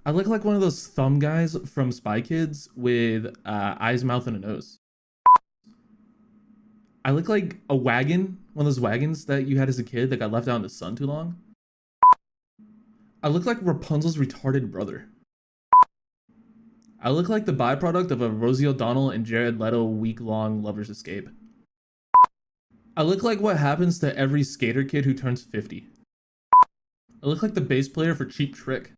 I look like one of those thumb guys from Spy Kids with eyes, mouth, and a nose. I look like a wagon, one of those wagons that you had as a kid that got left out in the sun too long. I look like Rapunzel's retarded brother. I look like the byproduct of a Rosie O'Donnell and Jared Leto week-long lover's escape. I look like what happens to every skater kid who turns 50. I look like the bass player for Cheap Trick.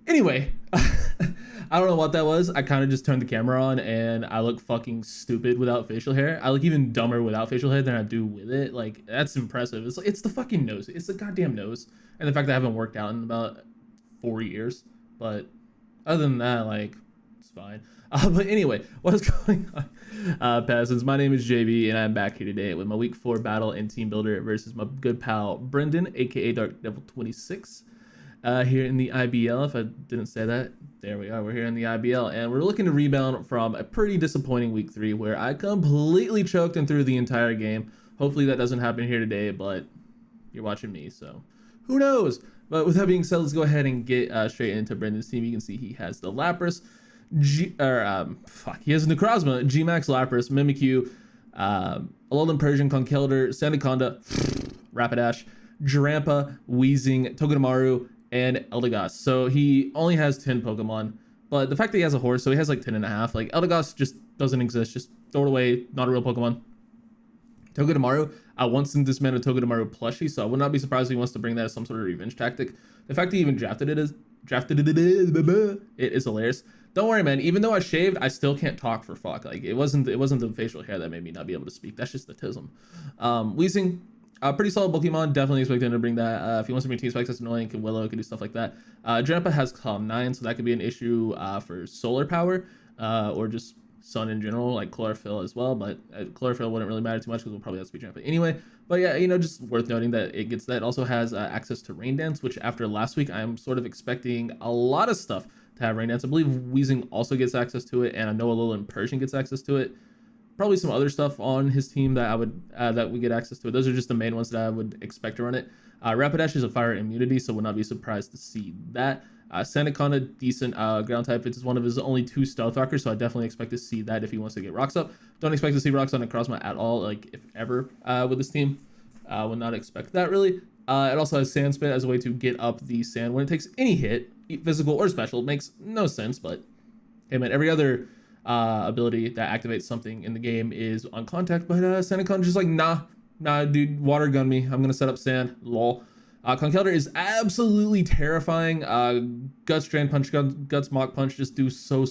Anyway, I don't know what that was. I kind of just turned the camera on and I look fucking stupid without facial hair. I look even dumber without facial hair than I do with it. Like, that's impressive. It's the fucking nose. It's the goddamn nose. And the fact that I haven't worked out in about 4 years. But other than that, like, it's fine. But anyway, what is going on, peasants? My name is JB, and I'm back here today with my week 4 battle in Team Builder versus my good pal Brendan, aka Dark Devil 26. Here in the IBL. If I didn't say that, there we are. We're here in the IBL, and we're looking to rebound from a pretty disappointing week 3 where I completely choked and through the entire game. Hopefully that doesn't happen here today, but you're watching me, so who knows? But with that being said, let's go ahead and get straight into Brendan's team. You can see he has the Lapras, he has Necrozma, G-Max Lapras, Mimikyu, Alolan Persian, Conkeldurr, Sandaconda, Rapidash, Drampa, Weezing, Togedemaru, and Eldegoss. So he only has 10 Pokemon, but the fact that he has a horse, so he has like 10 and a half. Like, Eldegoss just doesn't exist. Just throw it away. Not a real Pokemon. Togedemaru, I once dismantled Togedemaru plushie, so I would not be surprised if he wants to bring that as some sort of revenge tactic. The fact that he even drafted it is hilarious. Don't worry, man. Even though I shaved, I still can't talk for fuck. Like, it wasn't the facial hair that made me not be able to speak. That's just the tism. Weezing, pretty solid Pokemon. Definitely expect him to bring that. If he wants to bring Team Spikes, that's annoying. Can Willow, can do stuff like that. Drampa has Calm 9, so that could be an issue for solar power or just sun in general, like Chlorophyll as well. But Chlorophyll wouldn't really matter too much because we'll probably have to be Drampa anyway. But yeah, just worth noting that it gets that. It also has access to Rain Dance, which after last week, I'm sort of expecting a lot of stuff to have Rain Dance. I believe Weezing also gets access to it, and I know Alolan Persian gets access to it. Probably some other stuff on his team that I would that we get access to it. Those are just the main ones that I would expect to run it. Rapidash is a fire immunity, so would not be surprised to see that. Sandaconda, decent ground type. It's one of his only 2 stealth rockers, so I definitely expect to see that if he wants to get rocks up. Don't expect to see rocks on Necrozma at all, like if ever with this team. Would not expect that really. It also has Sand Spit as a way to get up the sand when it takes any hit, physical or special. It makes no sense, but hey man, every other ability that activates something in the game is on contact, but Sandaconda just like, nah dude, water gun me, I'm gonna set up sand, lol. Conkeldurr is absolutely terrifying. Guts, Drain Punch, Guts, Mach Punch just do so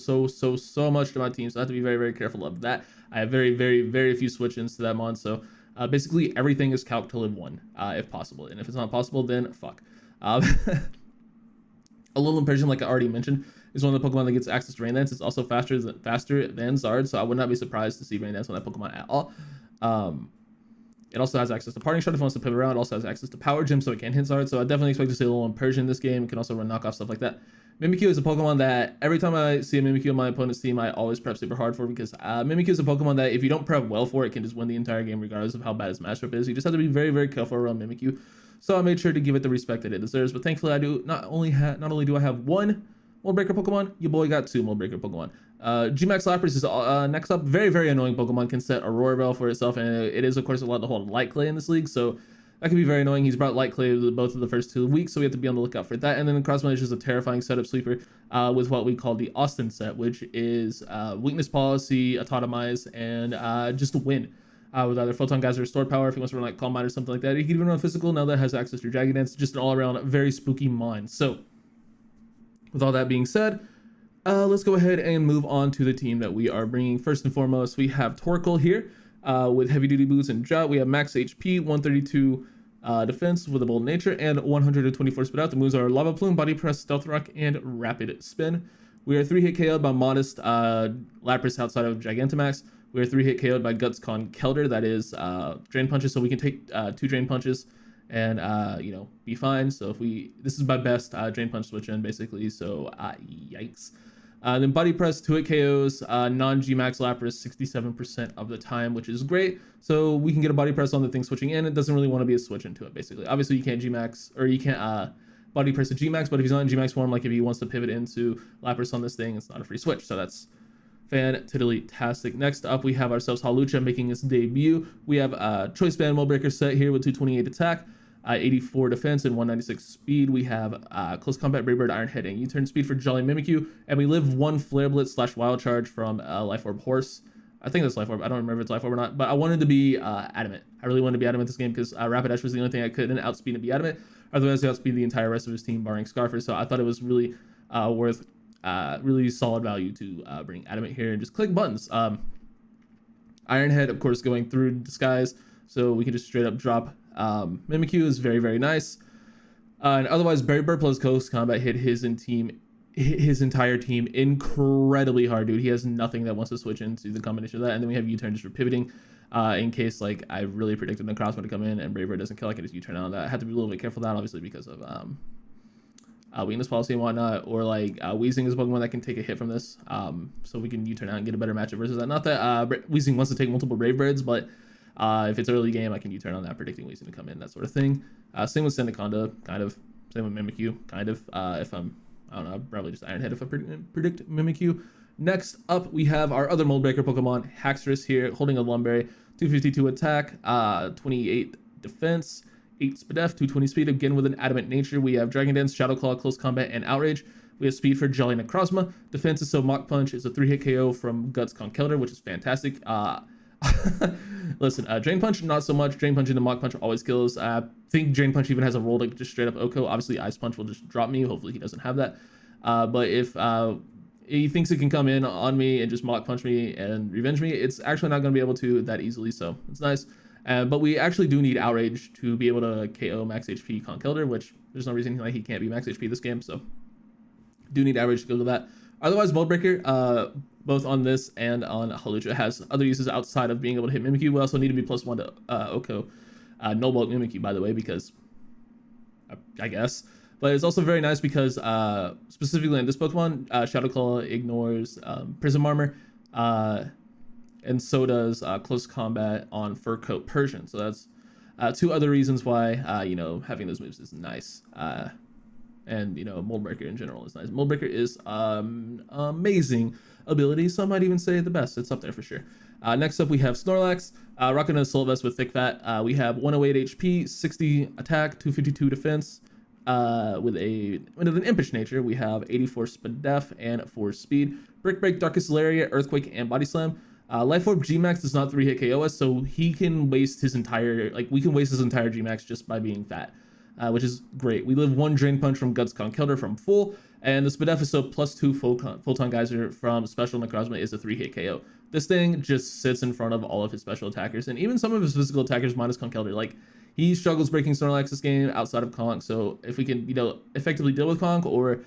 much to my team, so I have to be very careful of that. I have very few switch-ins to that mon, so basically everything is calc to live 1 if possible, and if it's not possible, then fuck. A little Persian, like I already mentioned, is one of the Pokemon that gets access to Rain Dance. It's also faster than Zard, so I would not be surprised to see Rain Dance on that Pokemon at all. It also has access to Parting Shot if it wants to pivot around. It also has access to Power Gym, so it can hit Zard. So I definitely expect to see a little Persian in this game. It can also run knockoff stuff like that. Mimikyu is a Pokemon that every time I see a Mimikyu on my opponent's team, I always prep super hard for, because Mimikyu is a Pokemon that if you don't prep well for it, can just win the entire game regardless of how bad its matchup is. You just have to be very careful around Mimikyu. So I made sure to give it the respect that it deserves. But thankfully, I do not only do I have 1 Mold Breaker Pokemon, your boy got 2 Mold Breaker Pokemon. G-Max Lapras is next up. Very annoying Pokemon. Can set Aurora Bell for itself, and it is of course allowed to hold Light Clay in this league, so that can be very annoying. He's brought Light Clay both of the first 2 weeks, so we have to be on the lookout for that. And then Crossman is just a terrifying setup sweeper with what we call the Austin set, which is Weakness Policy, Autotomize, and just a win. With either Photon Geyser or Stored Power if he wants to run like Calm Mind or something like that. He can even run Physical now that has access to Dragon Dance. Just an all-around very spooky mind. So with all that being said, let's go ahead and move on to the team that we are bringing. First and foremost, we have Torkoal here with heavy duty boots and drought. We have max HP, 132 defense with a bold nature, and 124 spit out. The moves are Lava Plume, Body Press, Stealth Rock, and Rapid Spin. We are 3-hit KO'd by Modest Lapras outside of Gigantamax. We are 3-hit KO'd by Guts Conkeldurr, that is Drain Punches, so we can take 2 Drain Punches and be fine. So if this is my best Drain Punch switch in basically, so yikes. Then Body Press, 2-hit KOs, non-Gmax Lapras 67% of the time, which is great. So we can get a Body Press on the thing switching in. It doesn't really want to be a switch into it, basically. Obviously, you can't Gmax, or you can't Body Press a Gmax, but if he's not in Gmax form, like if he wants to pivot into Lapras on this thing, it's not a free switch. So that's fantastic. Next up, we have ourselves Hawlucha making his debut. We have a Choice Band Mold Breaker set here with 228 attack, 84 defense, and 196 speed. We have Close Combat, Brave Bird, Iron Head, and U-Turn speed for Jolly Mimikyu. And we live one Flare Blitz / Wild Charge from Life Orb Horse. I think that's Life Orb. I don't remember if it's Life Orb or not. But I wanted to be Adamant. I really wanted to be Adamant this game because Rapidash was the only thing I couldn't outspeed and be Adamant. Otherwise, I outspeed the entire rest of his team, barring Scarfer. So I thought it was really worth really solid value to bring Adamant here and just click buttons. Iron Head, of course, going through Disguise. So we can just straight up drop Mimikyu is very, very nice. And otherwise, Berry Bird plus Close Combat hit his entire team incredibly hard, dude. He has nothing that wants to switch into the combination of that. And then we have U-Turn just for pivoting in case like I really predicted the Necrozma to come in and Brave Bird doesn't kill. I can just U-Turn on that. I have to be a little bit careful of that, obviously, because of weakness policy and whatnot, or like Weezing is a Pokemon that can take a hit from this, so we can U-Turn out and get a better matchup versus that. Not that Weezing wants to take multiple Brave Birds, but if it's early game, I can U-Turn on that, predicting Weezing to come in, that sort of thing. Same with Sandaconda, kind of. Same with Mimikyu, kind of. If I don't know, probably just Iron Head if I predict Mimikyu. Next up, we have our other Mold Breaker Pokemon, Haxorus here, holding a Lumberry, 252 attack, 28 defense, 8 Spadef, 220 speed, again with an Adamant nature. We have Dragon Dance, Shadow Claw, Close Combat, and Outrage. We have speed for Jolly Necrozma. Defense is so Mach Punch is a 3-hit KO from Guts Conkeldurr, which is fantastic. Listen, Drain Punch, not so much. Drain Punch into Mach Punch always kills. I think Drain Punch even has a roll to just straight up Oko. Obviously, Ice Punch will just drop me. Hopefully, he doesn't have that. But if he thinks it can come in on me and just Mach Punch me and revenge me, it's actually not going to be able to that easily, so it's nice. But we actually do need Outrage to be able to KO max HP Conkeldurr, which there's no reason like he can't be max HP this game, so do need Outrage to go to that. Otherwise, Mold Breaker, both on this and on Hawlucha, has other uses outside of being able to hit Mimikyu. We also need to be +1 to Oko. No bulk Mimikyu, by the way, because I guess. But it's also very nice because specifically in this Pokemon, Shadow Claw ignores Prism Armor, and so does Close Combat on Fur Coat Persian. So that's two other reasons why having those moves is nice. And Mold Breaker in general is nice. Mold Breaker is amazing ability. Some might even say the best. It's up there for sure. Next up, we have Snorlax, rocking an Assault Vest with Thick Fat. We have 108 HP, 60 attack, 252 defense. With an impish nature, we have 84 Spadef and 4 speed. Brick Break, Darkest Hilaria, Earthquake, and Body Slam. Life Orb Gmax does not 3-hit KO us, so he can waste his entire we can waste his entire Gmax just by being fat. Which is great. We live one Drain Punch from Guts Conkeldurr from full, and the Spadef +2 Photon Geyser from Special Necrozma is a 3-hit KO. This thing just sits in front of all of his special attackers, and even some of his physical attackers minus Conkeldurr. Like, he struggles breaking Snorlax this game outside of Conk, so if we can, effectively deal with Conk, or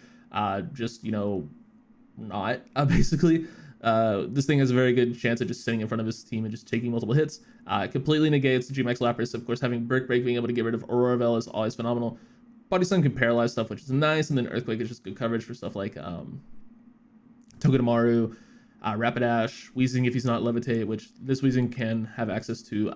just, not, basically, this thing has a very good chance of just sitting in front of his team and just taking multiple hits. Completely negates Gmax Lapras. Of course, having Brick Break, being able to get rid of Aurora is always phenomenal. Body Slam can paralyze stuff, which is nice, and then Earthquake is just good coverage for stuff like Togedemaru, Rapidash, Weezing if he's not Levitate, which this Weezing can have access to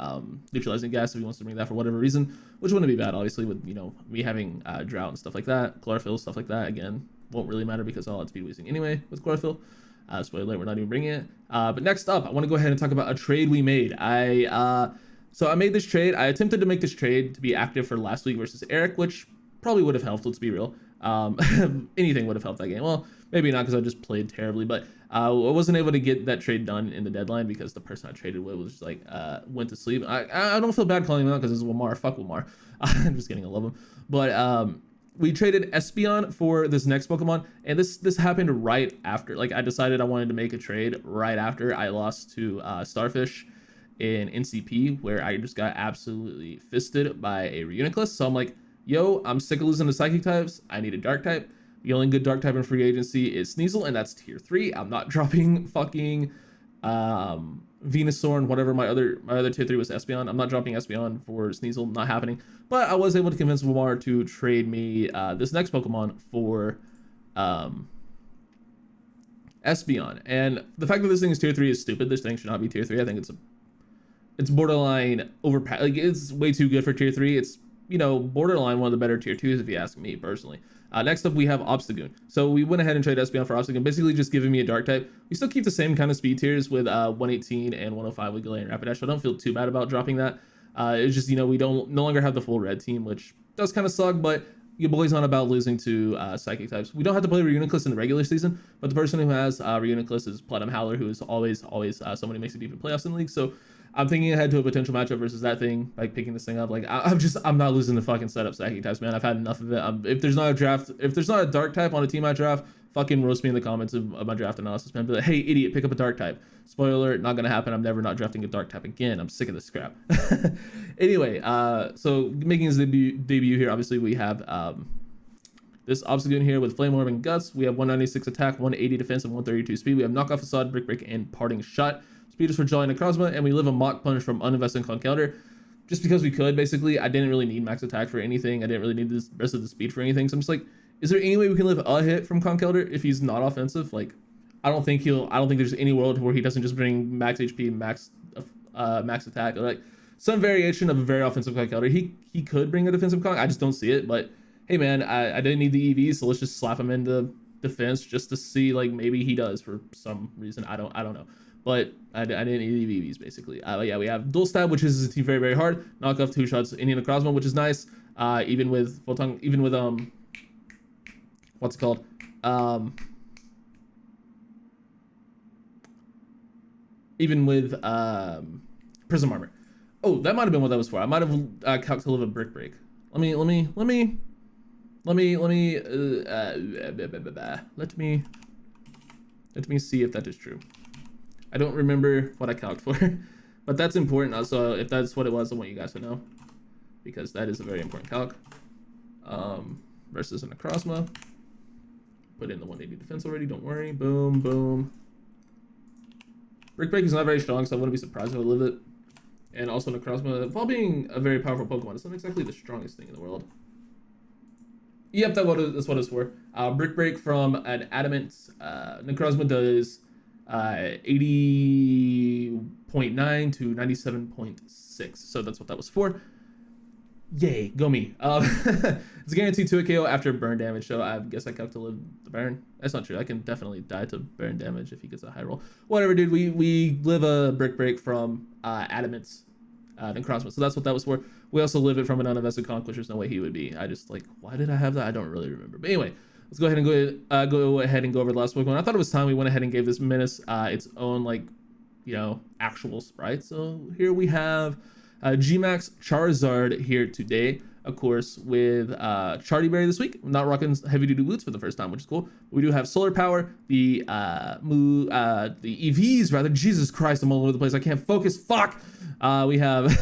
neutralizing gas if he wants to bring that for whatever reason, which wouldn't be bad, obviously, with me having Drought and stuff like that. Chlorophyll, stuff like that, again, won't really matter because I'll outspeed Weezing anyway with Chlorophyll. Spoiler alert, we're not even bringing it. But next up, I want to go ahead and talk about a trade we made. So I made this trade. I attempted to make this trade to be active for last week versus Eric, which probably would have helped, let's be real. Anything would have helped that game. Well, maybe not because I just played terribly, but I wasn't able to get that trade done in the deadline because the person I traded with was just like, went to sleep. I don't feel bad calling him out because it's Wilmar. Fuck Wilmar. I'm just kidding, I love him. But we traded Espeon for this next Pokemon, and this happened right after. Like, I decided I wanted to make a trade right after I lost to Starfish in NCP, where I just got absolutely fisted by a Reuniclus. So I'm like, yo, I'm sick of losing to Psychic types. I need a Dark type. The only good Dark type in free agency is Sneasel, and that's tier 3. I'm not dropping fucking Venusaur and whatever my other tier 3 was Espeon. I'm not dropping Espeon for Sneasel, not happening. But I was able to convince Wilmar to trade me this next Pokemon for Espeon. And the fact that this thing is tier 3 is stupid. This thing should not be tier 3. I think it's borderline overpowered. Like, it's way too good for tier 3. It's, you know, borderline one of the better tier 2s if you ask me personally. Next up, we have Obstagoon. So we went ahead and traded Espeon for Obstagoon, basically just giving me a dark type. We still keep the same kind of speed tiers with 118 and 105 with Galarian Rapidash. So I don't feel too bad about dropping that. It's just, you know, we no longer have the full red team, which does kind of suck, but your boy's on about losing to psychic types. We don't have to play Reuniclus in the regular season, but the person who has Reuniclus is Platinum Howler, who is always someone who makes it deep in playoffs in the league. So I'm thinking ahead to a potential matchup versus that thing, like picking this thing up. Like I'm not losing the fucking setup psychic types, man. I've had enough of it. If there's not a dark type on a team I draft, fucking roast me in the comments of my draft analysis, man. Be like, hey idiot, pick up a dark type. Spoiler alert, not gonna happen. I'm never not drafting a dark type again. I'm sick of this crap. Anyway, so making his debut here, obviously we have this Obstagoon here with Flame Orb and Guts. We have 196 attack, 180 defense, and 132 speed. We have Knockoff Facade, Brick Break, and Parting Shot. Speed is for Jolly Necrozma, and we live a Mach Punch from Uninvested Conkeldurr. Just because we could, basically. I didn't really need max attack for anything. I didn't really need the rest of the speed for anything. So I'm just like, is there any way we can live a hit from Conkeldurr if he's not offensive? Like, I don't think there's any world where he doesn't just bring max HP, max attack, or like some variation of a very offensive Conkeldurr. He could bring a defensive Conk. I just don't see it. But hey, man, I didn't need the EVs, so let's just slap him into defense just to see, like, maybe he does for some reason. I don't know. But I didn't need EVs, basically. Yeah, we have Dual Stab, which is very, very hard. Knockoff 2 shots, Indian Necrozma, which is nice. Even with Photon, what's it called? Even with Prism Armor. Oh, that might have been what that was for. I might have calculated to live a Brick Break. Let me see if that is true. I don't remember what I calced for, but that's important. Also, if that's what it was, I want you guys to know, because that is a very important calc. Versus a Necrozma. Put in the 180 defense already, don't worry. Boom, boom. Brick Break is not very strong, so I wouldn't be surprised if I live it. And also Necrozma, while being a very powerful Pokemon, it's not exactly the strongest thing in the world. Yep, that's what it's for. Brick Break from an Adamant. Necrozma does 80.9 to 97.6. So that's what that was for. Yay, go me. It's guaranteed to a KO after burn damage, so I guess I have to live the burn. That's not true. I can definitely die to burn damage if he gets a high roll. Whatever, dude. We live a Brick Break from Adamant's Necrozma, so that's what that was for. We also live it from an uninvested Conk, which there's no way he would be. I just, like, why did I have that? I don't really remember. But anyway, let's go ahead and go ahead and go over the last Pokemon. I thought it was time we went ahead and gave this Menace its own, like, you know, actual sprite. So here we have Gmax Charizard here today, of course, with Chardy Berry this week. I'm not rocking heavy duty boots for the first time, which is cool. We do have Solar Power, the EVs rather. Jesus Christ, I'm all over the place. I can't focus. Fuck. We have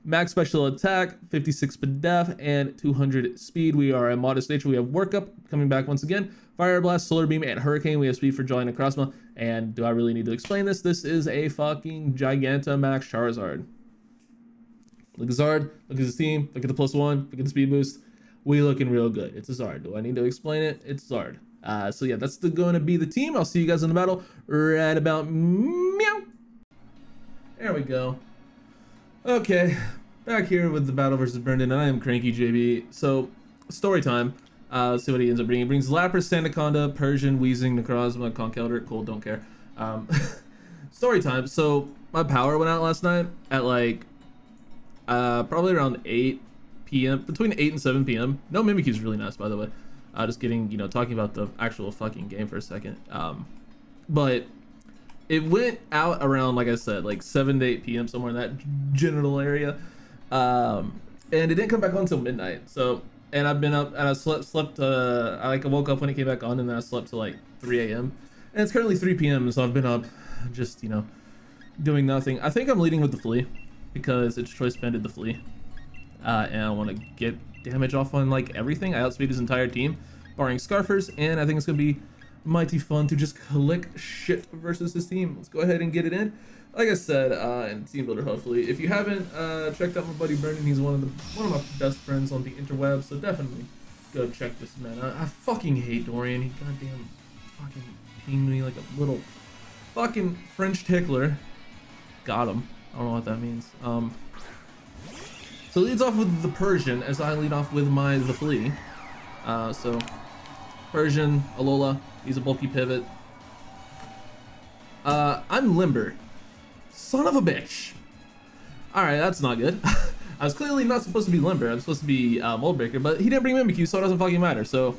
max special attack, 56 def, and 200 speed. We are a modest nature. We have Workup coming back once again. Fire Blast, Solar Beam, and Hurricane. We have speed for Jolly Necrozma. And do I really need to explain this? This is a fucking Gigantamax Charizard. Look at Zard, look at his team, look at the +1, look at the speed boost. We looking real good. It's a Zard. Do I need to explain it? It's Zard. So yeah, that's going to be the team. I'll see you guys in the battle right about meow. There we go. Okay, back here with the battle versus Brendan. I am Cranky JB. So, story time. Let's see what he ends up bringing. He brings Lapras, Sandaconda, Persian, Weezing, Necrozma, Conkeldurr. Cool, don't care. Story time. So, my power went out last night at like probably around 8 p.m. Between 8 and 7 p.m. No, Mimikyu's really nice, by the way. Just getting, you know, talking about the actual fucking game for a second. But it went out around, like I said, like 7 to 8 p.m. somewhere in that general area. And it didn't come back on until midnight. So, and I've been up and I slept. I woke up when it came back on, and then I slept till like 3 a.m. And it's currently 3 p.m. So I've been up, just, you know, doing nothing. I think I'm leading with the Flea because it's choice banded the Flea, and I want to get damage off on like everything. I outspeed his entire team, barring Scarfers, and I think it's gonna be mighty fun to just collect shit versus his team. Let's go ahead and get it in. Like I said, in Team Builder, hopefully. If you haven't checked out my buddy Brendan, he's one of my best friends on the interwebs, so definitely go check this man out. I fucking hate Dorian. He goddamn fucking pinged me like a little fucking French tickler. Got him. I don't know what that means. So leads off with the Persian as I lead off with the flea. So Persian, Alola, he's a bulky pivot. I'm limber. Son of a bitch. Alright, that's not good. I was clearly not supposed to be limber. I'm supposed to be mold breaker, but he didn't bring Mimikyu, so it doesn't fucking matter. So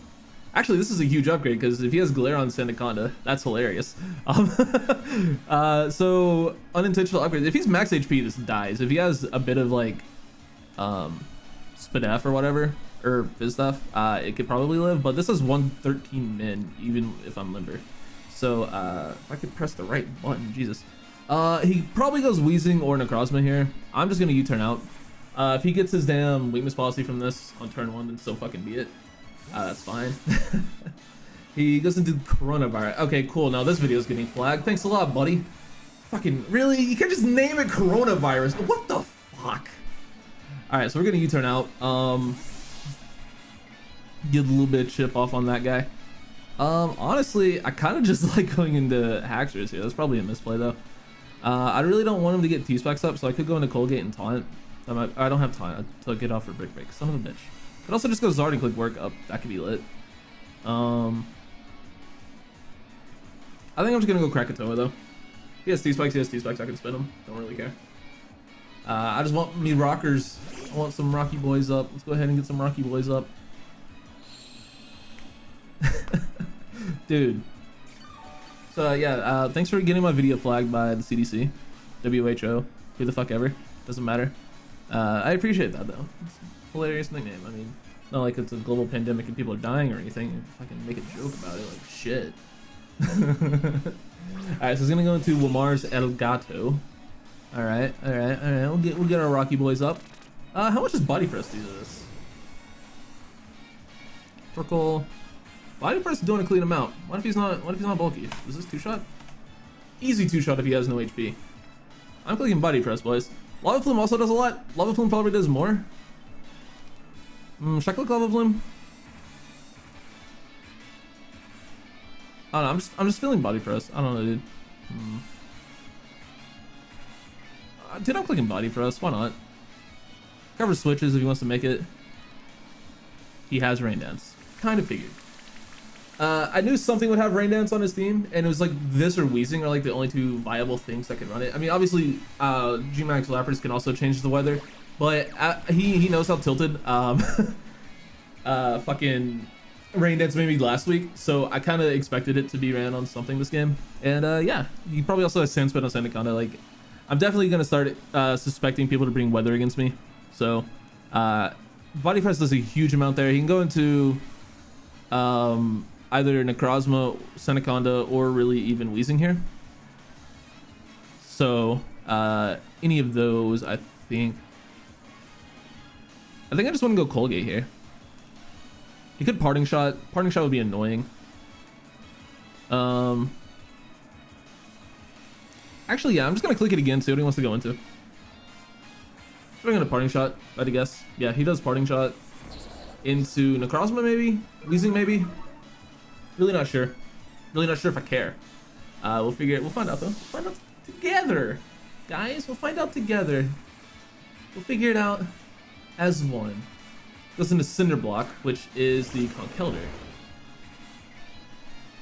actually, this is a huge upgrade because if he has Glare on Sandaconda, that's hilarious. So unintentional upgrade. If he's max HP, this dies. If he has a bit of like Spadef or whatever, or Fizz stuff, it could probably live. But this is 113 min, even if I'm limber. So if I could press the right button, Jesus. He probably goes Weezing or Necrozma here. I'm just gonna U-turn out. If he gets his damn weakness policy from this on turn 1, then so fucking be it. That's fine. He goes into coronavirus. Okay, cool. Now this video is getting flagged. Thanks a lot, buddy. Fucking really? You can't just name it coronavirus. What the fuck? All right, so we're gonna U-turn out. Get a little bit of chip off on that guy. Honestly, I kind of just like going into Haxorus here. That's probably a misplay though. I really don't want him to get T-Specs up, so I could go into Colgate and taunt. I don't have time to get off for Brick Break. Son of a bitch. Could also just go Zard and click work up. That could be lit. I think I'm just gonna go Krakatoa though. He has T-Spikes, I can spin him. Don't really care. I just want me rockers. I want some Rocky boys up. Let's go ahead and get some Rocky boys up. Dude. So yeah, thanks for getting my video flagged by the CDC, WHO, who the fuck ever. Doesn't matter. I appreciate that though. It's a hilarious nickname. I mean, not like it's a global pandemic and people are dying or anything. If I can make a joke about it, like shit. Alright, so it's gonna go into Lamar's El Gato. Alright. We'll get our Rocky boys up. How much does Body Press do to this? Circle. Body Press is doing a clean amount. What if he's not bulky? Is this 2-shot? Easy 2-shot if he has no HP. I'm clicking Body Press, boys. Lava Plume also does a lot. Lava Plume probably does more. Should I click Lava Plume? I don't know, I'm just feeling Body Press. I don't know, dude. Dude, I'm clicking Body Press. Why not? Cover switches if he wants to make it. He has Rain Dance. Kind of figured. I knew something would have Rain Dance on his team, and it was like this or Weezing are like the only two viable things that can run it. I mean, obviously, G-Max Lapras can also change the weather, but he knows how tilted fucking Rain Dance maybe last week, so I kind of expected it to be ran on something this game. And yeah, he probably also has Sandspin on Sandaconda. Like, I'm definitely gonna start suspecting people to bring weather against me. So Body Press does a huge amount there. He can go into either Necrozma, Sandaconda, or really even Weezing here. So any of those, I think I just want to go Colgate here. He could Parting Shot. Parting Shot would be annoying. Actually, yeah, I'm just gonna click it again, see what he wants to go into. Should I go into Parting Shot, I'd guess. Yeah, he does Parting Shot. Into Necrozma maybe? Weezing maybe? Really not sure. Really not sure if I care. We'll find out though. We'll find out together. Guys, we'll find out together. We'll figure it out as one. Goes into Cinder Block, which is the Conkeldurr.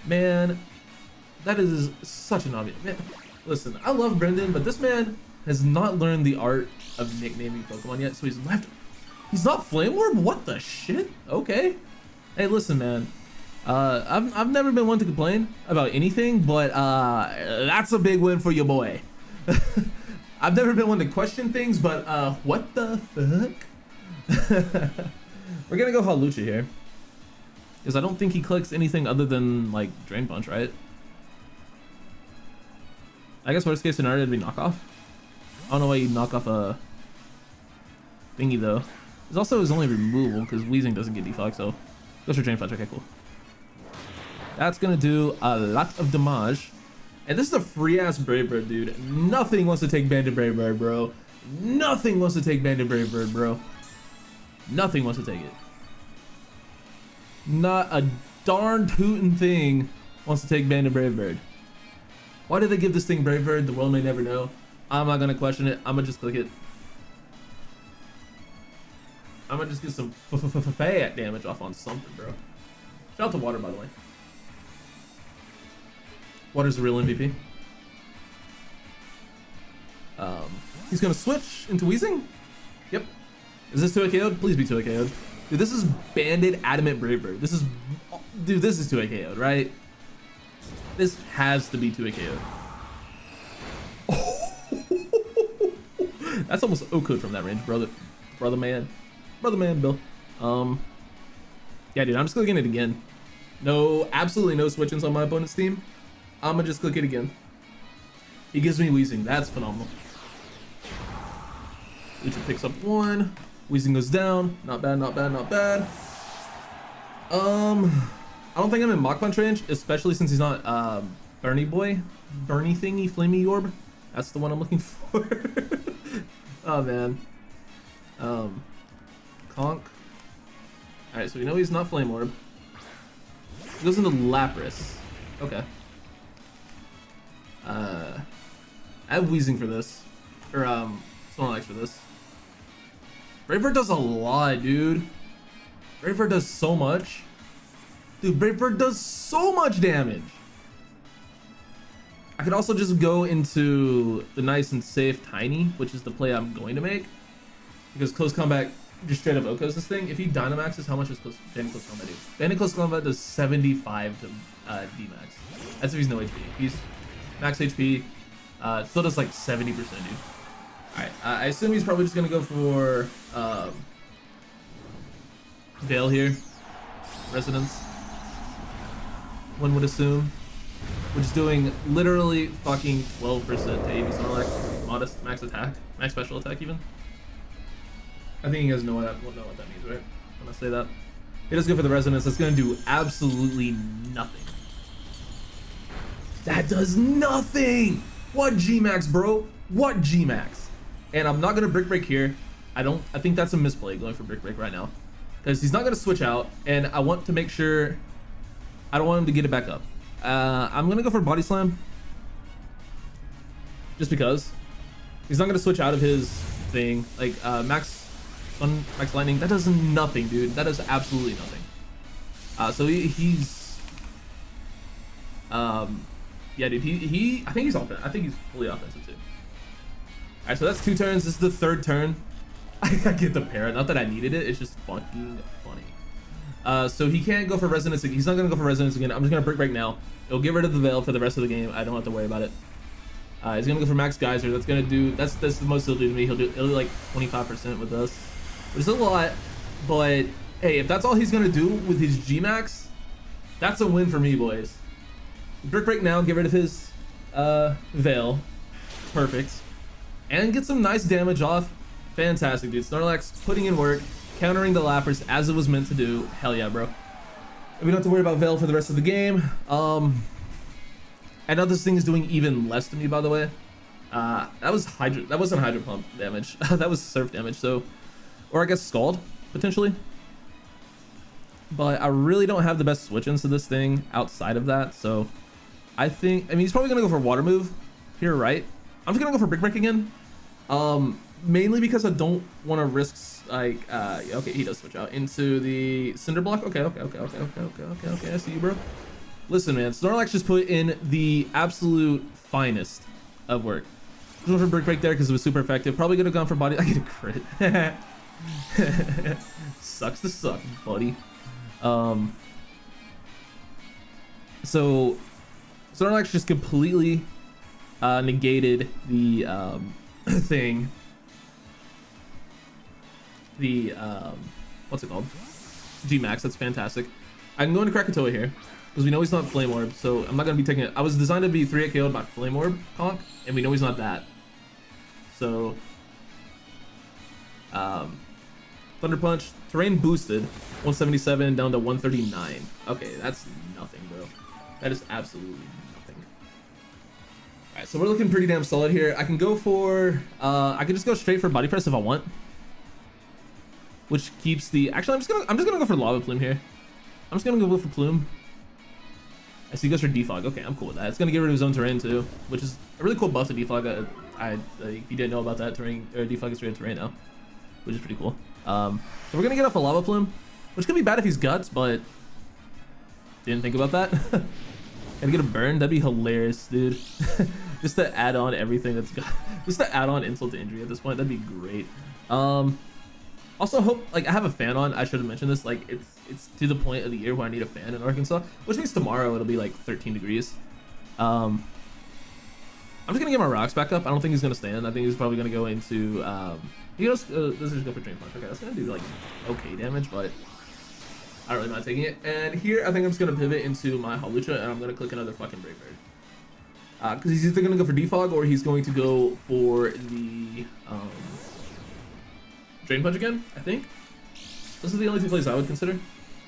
Man, that is such an obvious. Man, listen, I love Brendan, but this man has not learned the art of nicknaming Pokemon yet, so he's left. He's not Flame Orb? What the shit? Okay. Hey, listen, man. I've never been one to complain about anything, but that's a big win for your boy. I've never been one to question things, but what the fuck? We're gonna go Hawlucha here, because I don't think he clicks anything other than like Drain Punch, right? I guess worst case scenario would be knockoff. I don't know why you'd knock off a thingy though. There's also his only removal because Weezing doesn't get defog, so goes for Drain Punch. Okay, cool. That's gonna do a lot of damage. And this is a free ass Brave Bird, dude. Nothing wants to take Banded Brave Bird, bro. Nothing wants to take Banded Brave Bird, bro. Nothing wants to take it. Not a darn tootin' thing wants to take Bandit Brave Bird. Why did they give this thing Brave Bird? The world may never know. I'm not gonna question it. I'm gonna just click it. I'm gonna just get some fat damage off on something, bro. Shout out to Water, by the way. Water's the real MVP. He's gonna switch into Wheezing. Yep. Is this 2 KO'd? Please be 2 KO'd. Dude, this is Bandit Adamant Brave Bird. This is, dude, this is 2 KO'd, right? This has to be 2 KO'd. That's almost Okud from that range, brother man, Bill. Yeah, dude, I'm just clicking it again. No, absolutely no switch-ins on my opponent's team. I'm gonna just click it again. He gives me Wheezing. That's phenomenal. Lucha picks up 1. Wheezing goes down. Not bad, not bad, not bad. I don't think I'm in Mach Punch range, especially since he's not Bernie Boy. Bernie thingy, Flamey Orb. That's the one I'm looking for. Oh man. Conk. Alright, so we know he's not Flame Orb. He goes into Lapras. Okay. I have Wheezing for this. Or Snorlax for this. Brave Bird does a lot, dude. Brave Bird does so much. Dude, Brave Bird does so much damage. I could also just go into the nice and safe Tiny, which is the play I'm going to make. Because Close Combat just straight up OHKOs this thing. If he Dynamaxes, how much does Bandit Close Combat do? Bandit Close Combat does 75 to D-Max. That's if he's no HP. If he's max HP, still does like 70%, dude. Alright, I assume he's probably just going to go for Veil here. Resonance. One would assume. Which is doing literally fucking 12% to AV Snorlax. Modest max attack. Max special attack even. I think you guys know what that means, right? When I say that. He does go for the Resonance. That's going to do absolutely nothing. That does nothing! What G-Max, bro? What G-Max? And I'm not going to Brick Break here. I think that's a misplay going for Brick Break right now. Because he's not going to switch out. And I want to make sure... I don't want him to get it back up. I'm going to go for Body Slam. Just because. He's not going to switch out of his thing. Like, Max Lightning. That does nothing, dude. That does absolutely nothing. So he's... yeah, dude. I think he's offensive. I think he's fully offensive, too. Alright, so that's 2 turns. This is the 3rd turn. I get the parrot. Not that I needed it. It's just fucking funny. So he can't go for Resonance again. He's not going to go for Resonance again. I'm just going to Brick Break now. It'll get rid of the Veil for the rest of the game. I don't have to worry about it. He's going to go for Max Geyser. That's going to do... That's the most he'll do to me. He'll do like 25% with us. Which is a lot. But, hey, if that's all he's going to do with his G-Max, that's a win for me, boys. Brick Break now. Get rid of his Veil. Perfect. And get some nice damage off. Fantastic, dude. Snorlax putting in work. Countering the Lapras as it was meant to do. Hell yeah, bro. We don't have to worry about Veil for the rest of the game. I know this thing is doing even less to me, by the way. That wasn't Hydro Pump damage. That was Surf damage, so... Or I guess Scald, potentially. But I really don't have the best switch-ins to this thing outside of that, so... I mean, he's probably going to go for Water Move here, right? I'm just going to go for Brick Break again. Mainly because I don't want to risk... Like, okay, he does switch out into the Cinder Block. Okay, I see you, bro. Listen, man, Snorlax just put in the absolute finest of work. Going for Brick Break there because it was super effective. Probably gonna have gone for Body. I get a crit. Sucks to suck, buddy. So Snorlax just completely negated the thing. The what's it called? G-Max. That's fantastic. I can go into Krakatoa here because we know he's not Flame Orb, so I'm not gonna be taking it. I was designed to be 3 KO'd by Flame Orb Conk, and we know he's not that. So Thunder Punch, terrain boosted, 177 down to 139. Okay, that's nothing, bro. That is absolutely nothing. Alright, so we're looking pretty damn solid here. I can go for I can just go straight for Body Press if I want. Which keeps the... Actually, I'm just gonna go for Lava Plume here. I'm just gonna go for Plume. I see he goes for defog. Okay, I'm cool with that. It's gonna get rid of his own terrain too, which is a really cool buff to defog. If you didn't know about that, terrain or defog is rated terrain now, which is pretty cool. So we're gonna get off a lava plume, which could be bad if he's guts, but didn't think about that. Gonna get a burn. That'd be hilarious, dude. Just to add on everything that's got, just to add on insult to injury at this point. That'd be great. Also hope, like, I have a fan on. I should have mentioned this. Like, it's to the point of the year where I need a fan in Arkansas, which means tomorrow it'll be like 13 degrees. I'm just gonna get my rocks back up. I don't think he's gonna stand. I think he's probably gonna go into he goes does just go for drain punch. Okay, that's gonna do like okay damage, but I don't really mind taking it. And here I think I'm just gonna pivot into my Halucha and I'm gonna click another fucking Brave Bird. Because he's either gonna go for defog or he's going to go for the drain punch again, I think. This is the only two plays I would consider,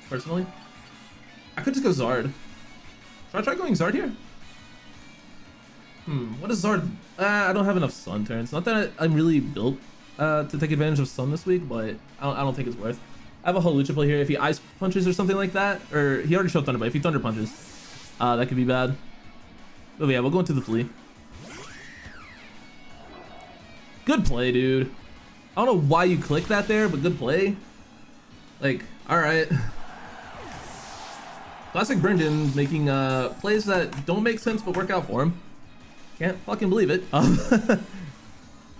personally. I could just go Zard. Should I try going Zard here? What is Zard? I don't have enough Sun turns. Not that I'm really built to take advantage of Sun this week, but I don't think it's worth. I have a Halucha play here. If he Ice Punches or something like that, or he already showed Thunder, but if he Thunder Punches, that could be bad. But yeah, we'll go into the Flea. Good play, dude. I don't know why you clicked that there, but good play. Like, alright. Classic Brendan making plays that don't make sense but work out for him. Can't fucking believe it.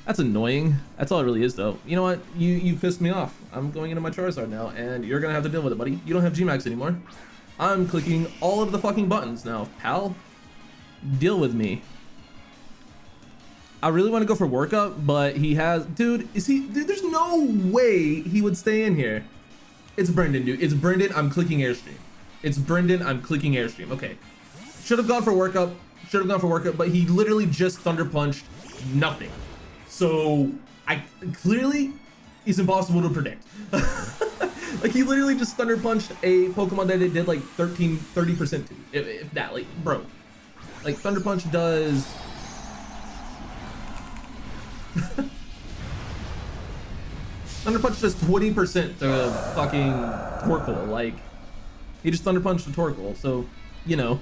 That's annoying. That's all it really is, though. You know what? You pissed me off. I'm going into my Charizard now, and you're gonna have to deal with it, buddy. You don't have G-Max anymore. I'm clicking all of the fucking buttons now, pal. Deal with me. I really want to go for workup, but he has... Dude, dude, there's no way he would stay in here. It's Brendan, dude. It's Brendan. I'm clicking Airstream. It's Brendan. I'm clicking Airstream. Okay. Should have gone for workup. Should have gone for workup, but he literally just Thunder Punched nothing. So, clearly, he's impossible to predict. Like, he literally just Thunder Punched a Pokemon that it did like 30% to. If that, like, bro. Like, Thunder Punch does... Thunder Punch does 20% to fucking Torkoal. Like, he just Thunder Punched a Torkoal. So, you know,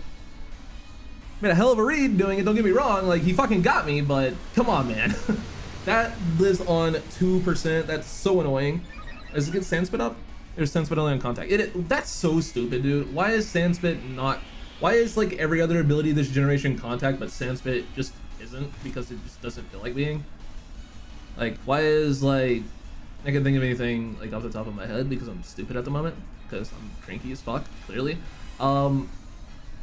made a hell of a read doing it. Don't get me wrong. Like, he fucking got me, but come on, man. That lives on 2%. That's so annoying. Does it get Sandspit up? There's Sandspit only on contact. That's so stupid, dude. Why is Sandspit not... Why is, like, every other ability this generation contact, but Sandspit just isn't? Because it just doesn't feel like being. Like, why is, like... I can't think of anything, like, off the top of my head because I'm stupid at the moment. Because I'm cranky as fuck, clearly.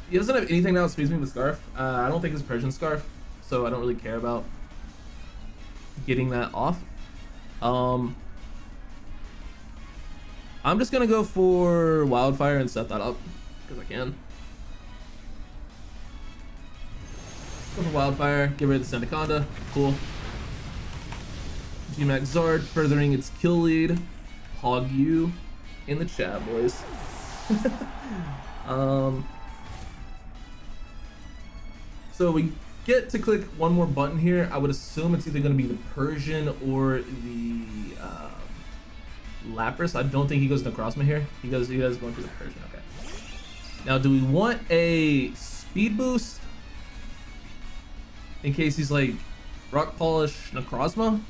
He doesn't have anything that outspeeds me with Scarf. I don't think it's Persian Scarf, so I don't really care about getting that off. I'm just gonna go for Wildfire and set that up because I can. Go for Wildfire, get rid of the Sandaconda. Cool. G-Max Zard furthering its kill lead. Hog you in the chat, boys. So we get to click one more button here. I would assume it's either going to be the Persian or the Lapras. I don't think he goes Necrozma here. He does going for the Persian. Okay. Now, do we want a speed boost in case he's like Rock Polish Necrozma?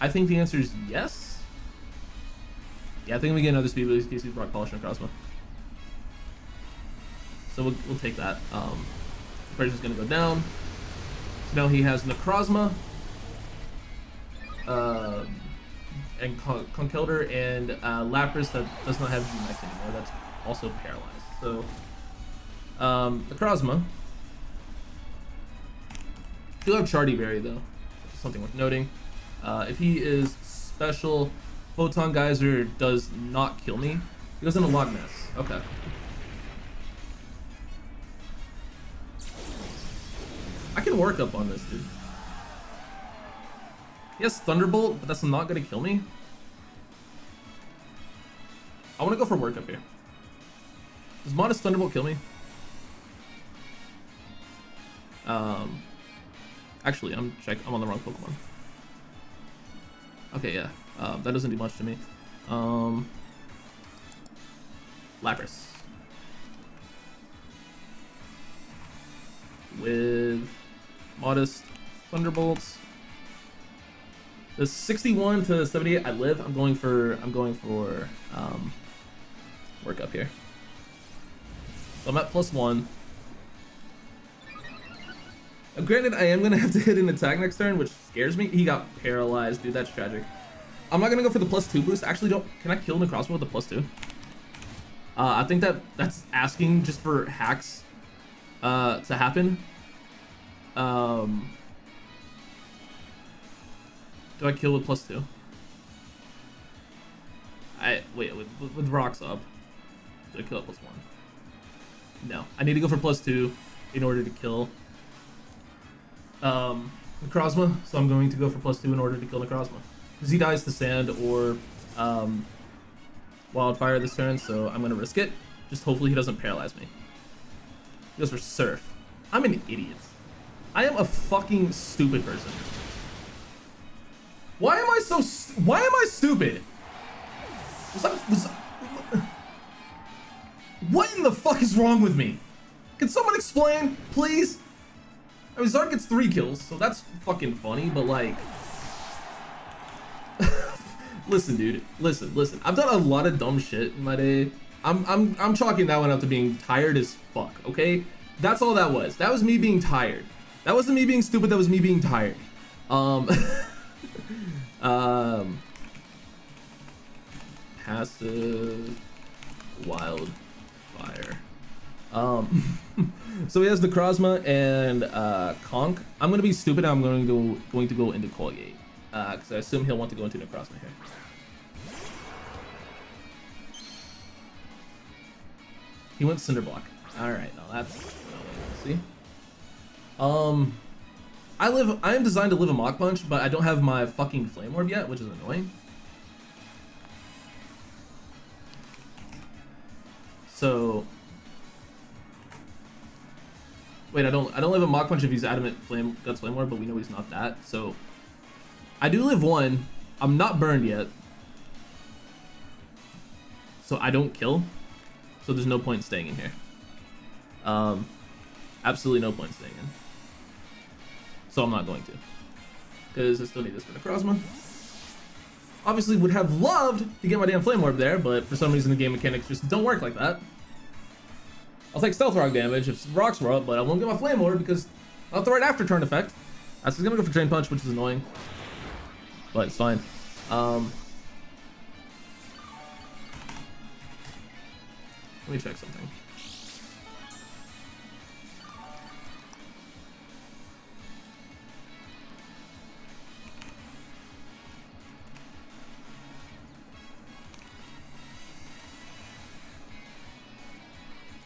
I think the answer is yes. Yeah, I think we get another speed boost in case he's Rock Polish Necrozma. So we'll take that. Persian's gonna go down. So now he has Necrozma, and Conkeldurr and Lapras that does not have G-Max anymore. That's also paralyzed. So Necrozma. Do have Chardy Berry though, which is something worth noting. If he is special, Photon Geyser does not kill me. He goes into Loch Ness. Okay. I can work up on this, dude. He has Thunderbolt, but that's not gonna kill me. I want to go for work up here. Does Modest Thunderbolt kill me? Actually, I'm on the wrong Pokemon. Okay, yeah. That doesn't do much to me. Lapras. with modest thunderbolts. The 61 to 78 I live. I'm going for work up here. So I'm at +1. Granted, I am gonna have to hit an attack next turn, which scares me. He got paralyzed, dude. That's tragic. I'm not gonna go for the +2 boost. Actually, can I kill Necrozma with the +2? I think that's asking just for hacks to happen. Do I kill with +2? Wait, with rocks up. Do I kill at +1? No, I need to go for +2 in order to kill Necrozma, so I'm going to go for +2 in order to kill Necrozma. Because he dies to sand or wildfire this turn, so I'm gonna risk it. Just hopefully he doesn't paralyze me. He goes for surf. I'm an idiot. I am a fucking stupid person. Why am I stupid? What in the fuck is wrong with me? Can someone explain, please? I mean, Zark gets 3 kills, so that's fucking funny, but like... Listen, dude. Listen. I've done a lot of dumb shit in my day. I'm chalking that one up to being tired as fuck, okay? That's all that was. That was me being tired. That wasn't me being stupid, that was me being tired. Passive wildfire. So he has Necrozma and Conk. I'm gonna be stupid. I'm going to go into Colgate because I assume he'll want to go into Necrozma here. He went Cinderblock. All right, now that's see. I am designed to live a Mach Punch, but I don't have my fucking Flame Orb yet, which is annoying. So wait, I don't live a Mach Punch if he's Adamant Guts Flame Orb, but we know he's not that. So I do live 1. I'm not burned yet, so I don't kill. So there's no point in staying in here. Absolutely no point in staying in. So I'm not going to, because I still need this for Necrozma. Obviously would have loved to get my damn Flame Orb there, but for some reason the game mechanics just don't work like that. I'll take Stealth Rock damage if rocks were up, but I won't get my Flame Orb because I'll throw it after turn effect. I was gonna go for Drain Punch, which is annoying, but it's fine. Let me check something.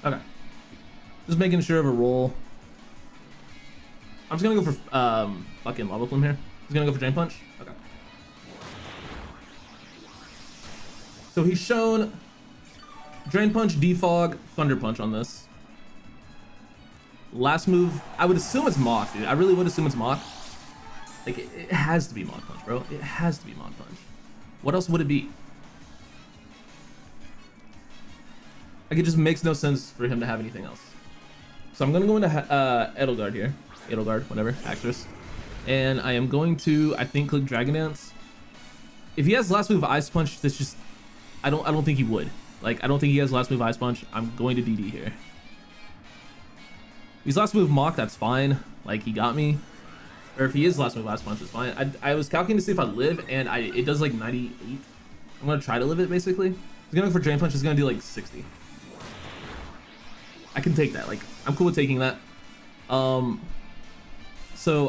Okay. Just making sure of a roll. I'm just gonna go for fucking Lava Plume here. He's gonna go for Drain Punch. Okay. So he's shown Drain Punch, Defog, Thunder Punch on this. Last move, I would assume it's Mach, dude. I really would assume it's Mach. Like, it has to be Mach Punch, bro. It has to be Mach Punch. What else would it be? Like, it just makes no sense for him to have anything else. So I'm gonna go into Edelgard here. Edelgard, whatever, Actress. And I am going to, I think, click Dragon Dance. If he has last move Ice Punch, that's just, I don't think he would. Like, I don't think he has last move Ice Punch. I'm going to DD here. If he's last move Mach, that's fine. Like, he got me. Or if he is last move Ice Punch, it's fine. I was calculating to see if I live, and it does like 98. I'm gonna try to live it, basically. He's gonna go for Drain Punch. It's gonna do like 60. I can take that. Like, I'm cool with taking that. So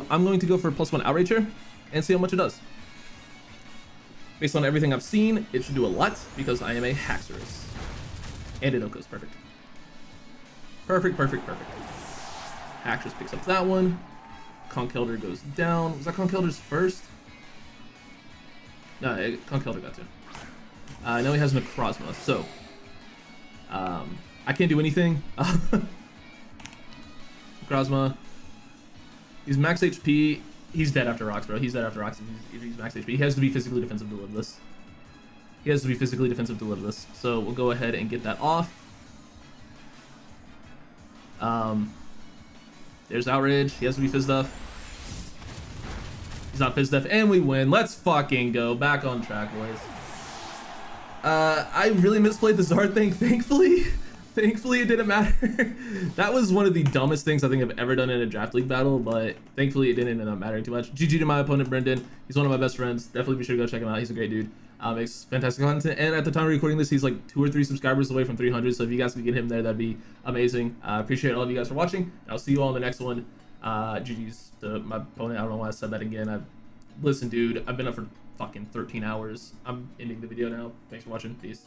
I'm going to go for +1 Outrage here and see how much it does. Based on everything I've seen, it should do a lot because I am a Haxorus. And Inoko's perfect. Perfect. Haxorus picks up that one. Conkeldurr goes down. Was that Conkeldurr's first? No, Conkeldurr got to. Now he has Necrozma, so I can't do anything. Necrozma. He's max HP. He's dead after rocks, bro. He's dead after rocks if he's max HP. He has to be physically defensive to live this. So we'll go ahead and get that off. There's Outrage. He has to be Fizdef. He's not Fizdef, and we win. Let's fucking go. Back on track, boys. I really misplayed the Zard thing, thankfully. Thankfully, it didn't matter. That was one of the dumbest things I think I've ever done in a draft league battle, but thankfully it didn't end up mattering too much. GG to my opponent, Brendan. He's one of my best friends. Definitely be sure to go check him out. He's a great dude. Makes fantastic content, and at the time of recording this, he's like 2 or 3 subscribers away from 300, so if you guys could get him there, that'd be amazing. I appreciate all of you guys for watching, and I'll see you all in the next one. GG's to my opponent. I don't know why I said that again. Listen, dude, I've been up for fucking 13 hours. I'm ending the video now. Thanks for watching. Peace.